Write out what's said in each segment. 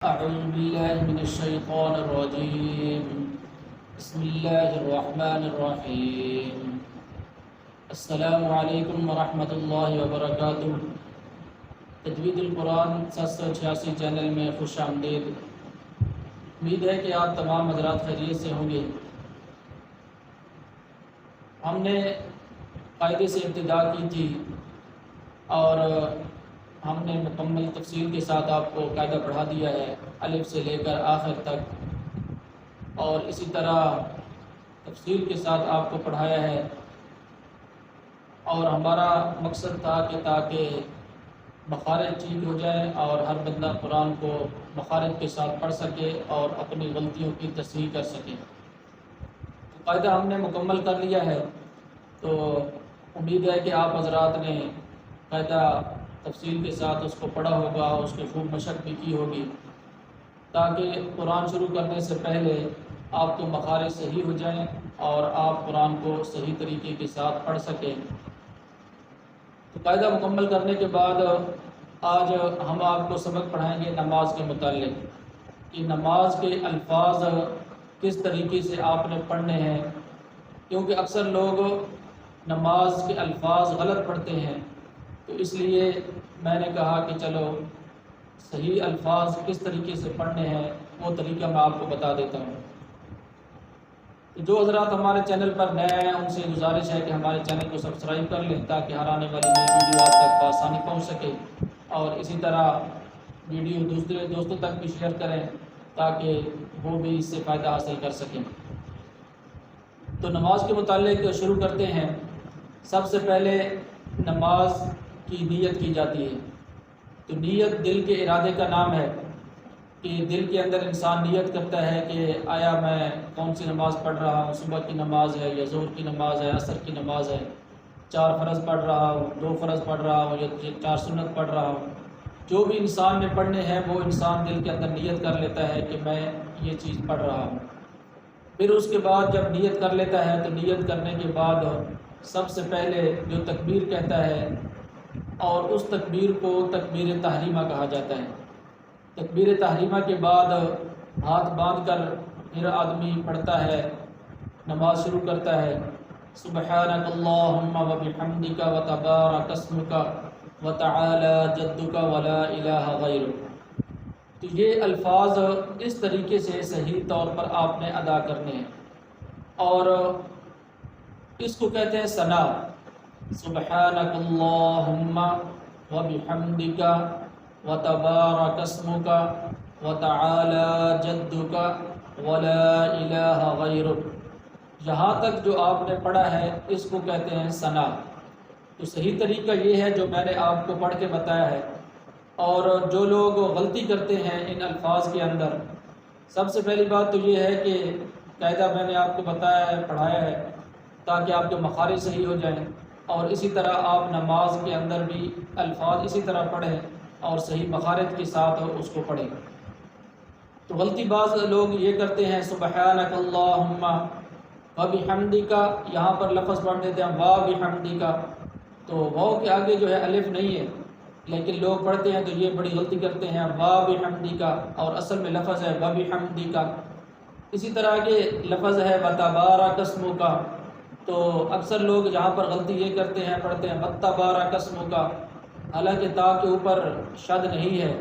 أعوذ بالله من الشيطان الرجيم. بسم الله الرحمن الرحيم. السلام علیکم ورحمۃ اللہ وبرکاتہ. تجوید القرآن 786 چینل میں خوش آمدید. امید ہے کہ آپ تمام حضرات خیریت سے ہوں گے. ہم نے قاعدے سے ابتدا کی تھی اور ہم نے مکمل تفصیل کے ساتھ آپ کو قاعدہ پڑھا دیا ہے الف سے لے کر آخر تک، اور اسی طرح تفصیل کے ساتھ آپ کو پڑھایا ہے. اور ہمارا مقصد تھا کہ تاکہ مخارج ٹھیک ہو جائے اور ہر بندہ قرآن کو مخارج کے ساتھ پڑھ سکے اور اپنی غلطیوں کی تصحیح کر سکے. تو قاعدہ ہم نے مکمل کر لیا ہے، تو امید ہے کہ آپ حضرات نے قاعدہ تفصیل کے ساتھ اس کو پڑھا ہوگا، اس کی خوب مشق بھی کی ہوگی، تاکہ قرآن شروع کرنے سے پہلے آپ کے مخارج صحیح ہو جائیں اور آپ قرآن کو صحیح طریقے کے ساتھ پڑھ سکیں. تو قاعدہ مکمل کرنے کے بعد آج ہم آپ کو سبق پڑھائیں گے نماز کے متعلق، کہ نماز کے الفاظ کس طریقے سے آپ نے پڑھنے ہیں، کیونکہ اکثر لوگ نماز کے الفاظ غلط پڑھتے ہیں. تو اس لیے میں نے کہا کہ چلو صحیح الفاظ کس طریقے سے پڑھنے ہیں وہ طریقہ میں آپ کو بتا دیتا ہوں. تو جو حضرات ہمارے چینل پر نئے ہیں ان سے گزارش ہے کہ ہمارے چینل کو سبسکرائب کر لیں تاکہ ہر آنے والی نئی ویڈیو آپ تک بآسانی پہنچ سکے، اور اسی طرح ویڈیو دوسرے دوستوں تک بھی شیئر کریں تاکہ وہ بھی اس سے فائدہ حاصل کر سکیں. تو نماز کے متعلق شروع کرتے ہیں. سب سے پہلے نماز کی نیت کی جاتی ہے. تو نیت دل کے ارادے کا نام ہے، کہ دل کے اندر انسان نیت کرتا ہے کہ آیا میں کون سی نماز پڑھ رہا ہوں، صبح کی نماز ہے یا ظہر کی نماز ہے، عصر کی نماز ہے، 4 فرض پڑھ رہا ہوں، 2 فرض پڑھ رہا ہوں یا 4 سنت پڑھ رہا ہوں. جو بھی انسان نے پڑھنے ہیں وہ انسان دل کے اندر نیت کر لیتا ہے کہ میں یہ چیز پڑھ رہا ہوں. پھر اس کے بعد جب نیت کر لیتا ہے تو نیت کرنے کے بعد سب سے پہلے جو تکبیر کہتا ہے، اور اس تکبیر کو تکبیر تحریمہ کہا جاتا ہے. تکبیر تحریمہ کے بعد ہاتھ باندھ کر پھر آدمی پڑھتا ہے، نماز شروع کرتا ہے. سبحانک اللہم وبحمدک وتبارک اسمک وتعالی جدک ولا الہ غیرک. تو یہ الفاظ اس طریقے سے صحیح طور پر آپ نے ادا کرنے ہیں، اور اس کو کہتے ہیں ثنا. سبحانک اللہم وبحمدک وتبارک اسمک وتعالی جدک ولا الہ غیرک. یہاں تک جو آپ نے پڑھا ہے اس کو کہتے ہیں ثنا. تو صحیح طریقہ یہ ہے جو میں نے آپ کو پڑھ کے بتایا ہے. اور جو لوگ غلطی کرتے ہیں ان الفاظ کے اندر، سب سے پہلی بات تو یہ ہے کہ قاعدہ میں نے آپ کو بتایا ہے، پڑھایا ہے تاکہ آپ کے مخارج صحیح ہو جائیں، اور اسی طرح آپ نماز کے اندر بھی الفاظ اسی طرح پڑھیں اور صحیح مخارج کے ساتھ اس کو پڑھیں. تو غلطی بعض لوگ یہ کرتے ہیں سبحانک اللہم وبحمدک، یہاں پر لفظ پڑھ دیتے ہیں وبحمدک، تو واو کے آگے جو ہے الف نہیں ہے، لیکن لوگ پڑھتے ہیں تو یہ بڑی غلطی کرتے ہیں وبحمدک، اور اصل میں لفظ ہے وبحمدک. اسی طرح کے لفظ ہے وتبارک اسمک، تو اکثر لوگ یہاں پر غلطی یہ کرتے ہیں، پڑھتے ہیں وتبارک اسمک، حالانکہ تا کے اوپر شد نہیں ہے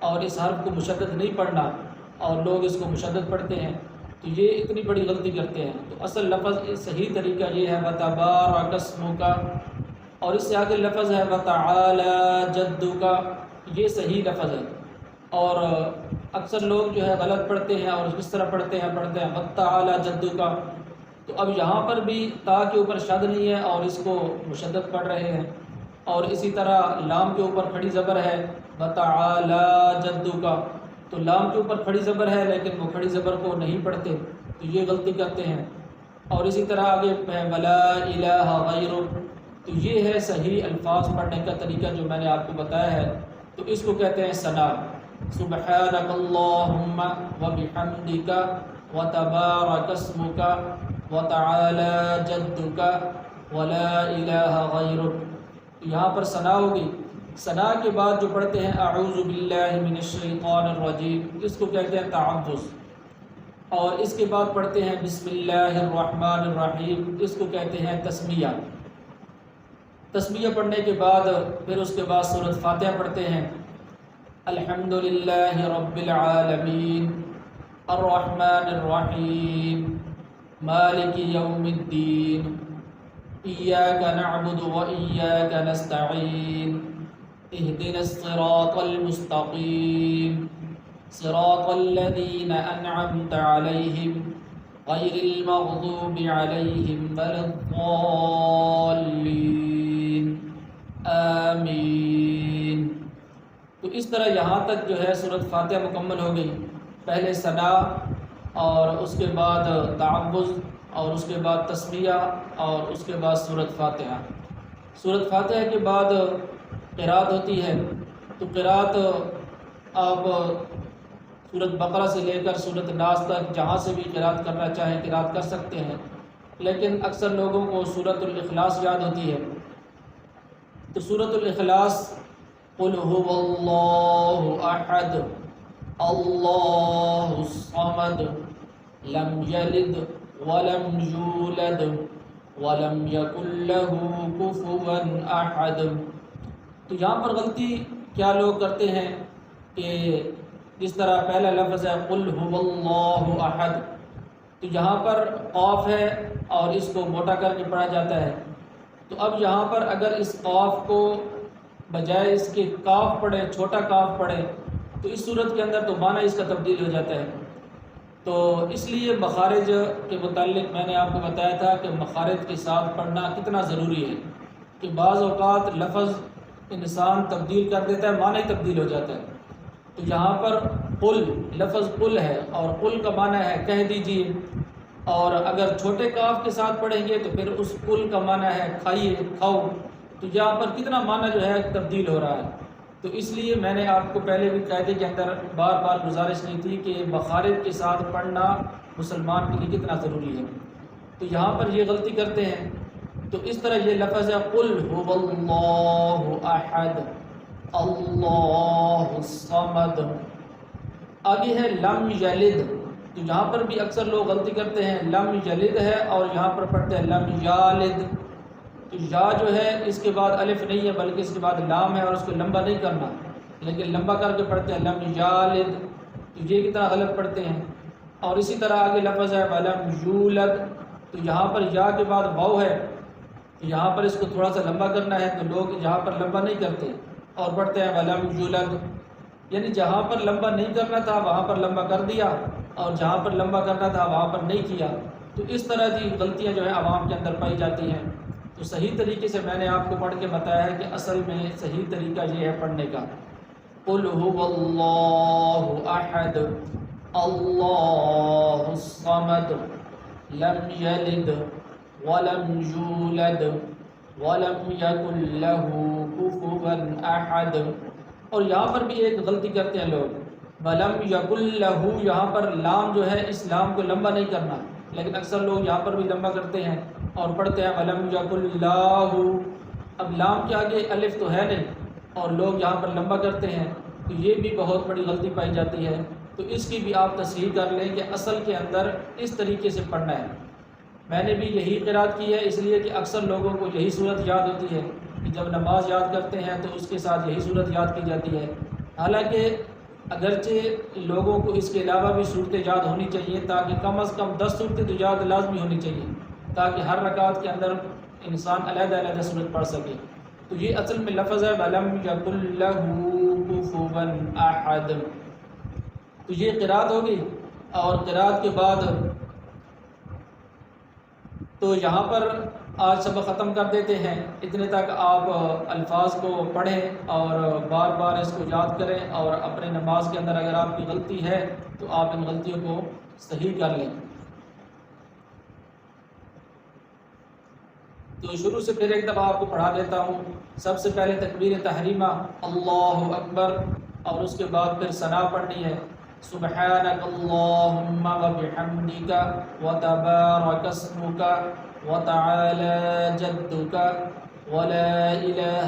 اور اس حرف کو مشدد نہیں پڑھنا، اور لوگ اس کو مشدد پڑھتے ہیں، تو یہ اتنی بڑی غلطی کرتے ہیں. تو اصل لفظ صحیح طریقہ یہ ہے وتبارک اسمک، اور اس سے آگے لفظ ہے وتعالی جدک، یہ صحیح لفظ ہے. اور اکثر لوگ جو ہے غلط پڑھتے ہیں اور اس طرح پڑھتے ہیں وتعالی جدک. تو اب یہاں پر بھی تا کے اوپر شد نہیں ہے اور اس کو مشدد پڑھ رہے ہیں، اور اسی طرح لام کے اوپر کھڑی زبر ہے وتعالی جدک، تو لام کے اوپر کھڑی زبر ہے لیکن وہ کھڑی زبر کو نہیں پڑھتے، تو یہ غلطی کرتے ہیں. اور اسی طرح آگے ولا الہ غیرک، تو یہ ہے صحیح الفاظ پڑھنے کا طریقہ جو میں نے آپ کو بتایا ہے. تو اس کو کہتے ہیں ثنا. سبحانک اللہم وبحمدک وتبارک اسمک وتعالی جدک ولا الہ غیرک. یہاں پر ثنا ہوگی. ثنا کے بعد جو پڑھتے ہیں اعوذ باللہ من الشیطان الرجیم، اس کو کہتے ہیں تعوذ، اور اس کے بعد پڑھتے ہیں بسم اللہ الرحمن الرحیم، اس کو کہتے ہیں تسمیہ۔ تسمیہ پڑھنے کے بعد پھر اس کے بعد سورۃ فاتحہ پڑھتے ہیں، الحمدللہ رب العالمین الرحمن الرحیم مالک یوم الدین ایاک نعبد و ایاک نستعین اہدنا الصراط المستقیم صراط الذین انعمت علیہم غیر المغضوب علیہم ولا الضالین آمین۔ تو اس طرح یہاں تک جو ہے سورۃ فاتحہ مکمل ہو گئی۔ پہلے ثنا اور اس کے بعد تعوذ اور اس کے بعد تسمیہ اور اس کے بعد سورۃ فاتحہ۔ سورۃ فاتحہ کے بعد قرات ہوتی ہے، تو قرات آپ سورۃ بقرہ سے لے کر سورۃ ناس تک جہاں سے بھی قرات کرنا چاہیں قرات کر سکتے ہیں، لیکن اکثر لوگوں کو سورۃ الاخلاص یاد ہوتی ہے، تو سورۃ الاخلاص قل هو اللہ احد اللہ الصمد لم یلد ولم یولد ولم یکن له کفوا احد۔ تو یہاں پر غلطی کیا لوگ کرتے ہیں کہ جس طرح پہلا لفظ ہے قل هو اللہ احد، تو یہاں پر قاف ہے اور اس کو موٹا کر کے پڑھا جاتا ہے، تو اب یہاں پر اگر اس قاف کو بجائے اس کے کاف پڑھے، چھوٹا کاف پڑھے، تو اس صورت کے اندر تو معنی اس کا تبدیل ہو جاتا ہے۔ تو اس لیے مخارج کے متعلق میں نے آپ کو بتایا تھا کہ مخارج کے ساتھ پڑھنا کتنا ضروری ہے، کہ بعض اوقات لفظ انسان تبدیل کر دیتا ہے، معنی تبدیل ہو جاتا ہے۔ تو یہاں پر قل، لفظ قل ہے اور قل کا معنی ہے کہہ دیجیے، اور اگر چھوٹے کاف کے ساتھ پڑھیں گے تو پھر اس قل کا معنی ہے کھائیے، کھاؤ، تو یہاں پر کتنا معنی جو ہے تبدیل ہو رہا ہے۔ تو اس لیے میں نے آپ کو پہلے بھی قاعدے کے اندر بار بار گزارش کی تھی کہ مخارج کے ساتھ پڑھنا مسلمان کے لیے کتنا ضروری ہے، تو یہاں پر یہ غلطی کرتے ہیں۔ تو اس طرح یہ لفظ ہے قل هو اللہ احد اللہ الصمد۔ آگے ہے لم یلد، تو یہاں پر بھی اکثر لوگ غلطی کرتے ہیں، لم یلد ہے اور یہاں پر پڑھتے ہیں لم یالد، تو یا جو ہے اس کے بعد الف نہیں ہے بلکہ اس کے بعد لام ہے اور اس کو لمبا نہیں کرنا، لیکن لمبا کر کے پڑھتے ہیں لم یالد، تو یہ کتنا غلط پڑھتے ہیں۔ اور اسی طرح آگے لفظ ہے ولم یولد، تو یہاں پر یا کے بعد واو ہے، تو یہاں پر اس کو تھوڑا سا لمبا کرنا ہے، تو لوگ یہاں پر لمبا نہیں کرتے اور پڑھتے ہیں ولم یولد، یعنی جہاں پر لمبا نہیں کرنا تھا وہاں پر لمبا کر دیا اور جہاں پر لمبا کرنا تھا وہاں پر نہیں کیا۔ تو اس طرح کی غلطیاں جو ہیں عوام کے اندر پائی جاتی ہیں۔ تو صحیح طریقے سے میں نے آپ کو پڑھ کے بتایا ہے کہ اصل میں صحیح طریقہ یہ ہے پڑھنے کا، قل هو اللہ احد اللہ الصمد لم یلد ولم یولد ولم یکن له کفوا احد۔ اور یہاں پر بھی ایک غلطی کرتے ہیں لوگ، ولم یکن له، یہاں پر لام جو ہے اس لام کو لمبا نہیں کرنا، لیکن اکثر لوگ یہاں پر بھی لمبا کرتے ہیں اور پڑھتے ہیں ولم یکن له، اب لام کے آگے الف تو ہے نہیں اور لوگ یہاں پر لمبا کرتے ہیں، تو یہ بھی بہت بڑی غلطی پائی جاتی ہے۔ تو اس کی بھی آپ تصحیح کر لیں کہ اصل کے اندر اس طریقے سے پڑھنا ہے۔ میں نے بھی یہی قرات کی ہے، اس لیے کہ اکثر لوگوں کو یہی صورت یاد ہوتی ہے کہ جب نماز یاد کرتے ہیں تو اس کے ساتھ یہی صورت یاد کی جاتی ہے، حالانکہ اگرچہ لوگوں کو اس کے علاوہ بھی صورتیں یاد ہونی چاہیے، تاکہ کم از کم 10 صورتیں تو یاد لازمی ہونی چاہیے، تاکہ ہر رکعت کے اندر انسان علیحدہ علیحدہ صورت پڑھ سکے۔ تو یہ اصل میں لفظ ہے وَلَمْ يَكُنْ لَهُ كُفُوًا أَحَدٌ۔ تو یہ قرات ہوگی، اور قرات کے بعد تو یہاں پر آج سبق ختم کر دیتے ہیں، اتنے تک آپ الفاظ کو پڑھیں اور بار بار اس کو یاد کریں، اور اپنے نماز کے اندر اگر آپ کی غلطی ہے تو آپ ان غلطیوں کو صحیح کر لیں۔ تو شروع سے پھر ایک دفعہ آپ کو پڑھا دیتا ہوں۔ سب سے پہلے تکبیر تحریمہ اللہ اکبر، اور اس کے بعد پھر ثنا پڑھنی ہے، سبحانک اللہم وبحمدک وتبارک اسمک وتعالی جدک ولا الہ